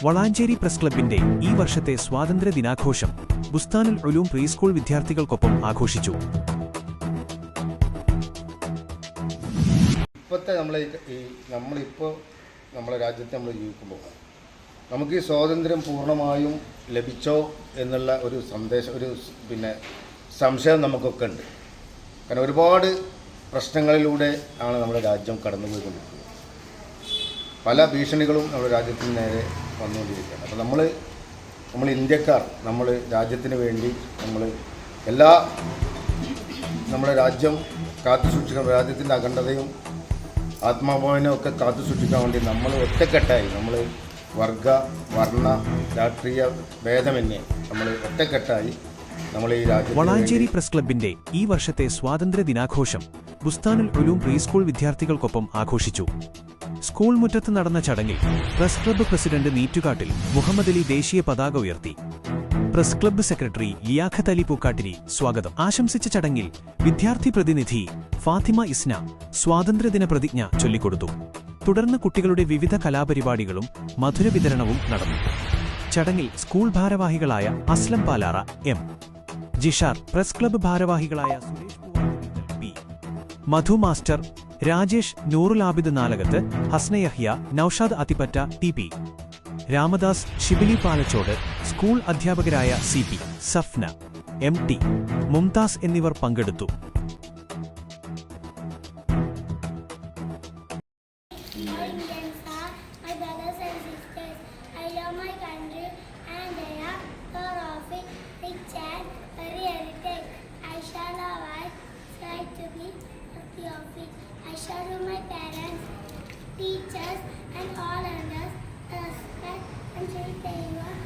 Valanchery press ക്ലബിന്റെ ഈ വർഷത്തെ സ്വാതന്ത്ര്യ ദിനാഘോഷം ബുസ്താനുൽ ഉലൂം പ്രീസ്കൂൾ വിദ്യാർത്ഥികൾക്കൊപ്പം ആഘോഷിച്ചു. ഇപ്പോഴത്തെ നമ്മളിപ്പോൾ നമ്മളെ രാജ്യത്ത് നമ്മൾ ജീവിക്കുമ്പോൾ നമുക്ക് ഈ സ്വാതന്ത്ര്യം പൂർണ്ണമായും ലഭിച്ചോ എന്നുള്ള ഒരു സംശയം നമുക്കൊക്കെ ഉണ്ട്. കാരണം ഒരുപാട് പ്രശ്നങ്ങളിലൂടെ ആണ് നമ്മുടെ രാജ്യം കടന്നുപോയിക്കൊണ്ടിരിക്കുന്നത്. പല ഭീഷണികളും നമ്മുടെ രാജ്യത്തിന് നേരെ വന്നുകൊണ്ടിരിക്കുകയാണ്. അപ്പോൾ നമ്മൾ ഇന്ത്യക്കാർ നമ്മൾ രാജ്യത്തിന് വേണ്ടി നമ്മുടെ രാജ്യം കാത്തുസൂക്ഷിക്കാൻ, രാജ്യത്തിൻ്റെ അഖണ്ഡതയും ആത്മാഭിമാനവും ഒക്കെ കാത്തുസൂക്ഷിക്കാൻ വേണ്ടി നമ്മൾ ഒറ്റക്കെട്ടായി വർഗ വർണ്ണ രാഷ്ട്രീയ ഭേദമന്യേ നമ്മൾ ഒറ്റക്കെട്ടായി ഈ രാജ്യം. വളാഞ്ചേരി പ്രസ് ക്ലബിന്റെ ഈ വർഷത്തെ സ്വാതന്ത്ര്യ ദിനാഘോഷം ബുസ്താനുൽ ഉലൂം പ്രീസ്കൂൾ വിദ്യാർത്ഥികൾക്കൊപ്പം ആഘോഷിച്ചു. സ്കൂൾ മുറ്റത്ത് നടന്ന ചടങ്ങിൽ press club president Neettukattil Muhammad Ali ദേശീയ പതാക ഉയർത്തി. Press club secretary Liyakhat Ali Pookkattiri സ്വാഗതം ആശംസിച്ച ചടങ്ങിൽ വിദ്യാർത്ഥി പ്രതിനിധി ഫാത്തിമ ഇസ്ന സ്വാതന്ത്ര്യദിന പ്രതിജ്ഞ ചൊല്ലിക്കൊടുത്തു. തുടർന്ന് കുട്ടികളുടെ വിവിധ കലാപരിപാടികളും മധുരവിതരണവും നടന്നു. ചടങ്ങിൽ സ്കൂൾ ഭാരവാഹികളായ Aslam Palara, M Jishar, press club ഭാരവാഹികളായ Suresh P, Madhu master, Rajesh, Noorul Abid Nalakath, Hasnayahya, Naushad Athippatta, T P Ramadas, Shibili Palachode, school അധ്യാപകരായ C P Safna, M T Mumtaz എന്നിവർ പങ്കെടുത്തു. I shall do my parents, teachers, and all others respect and treat them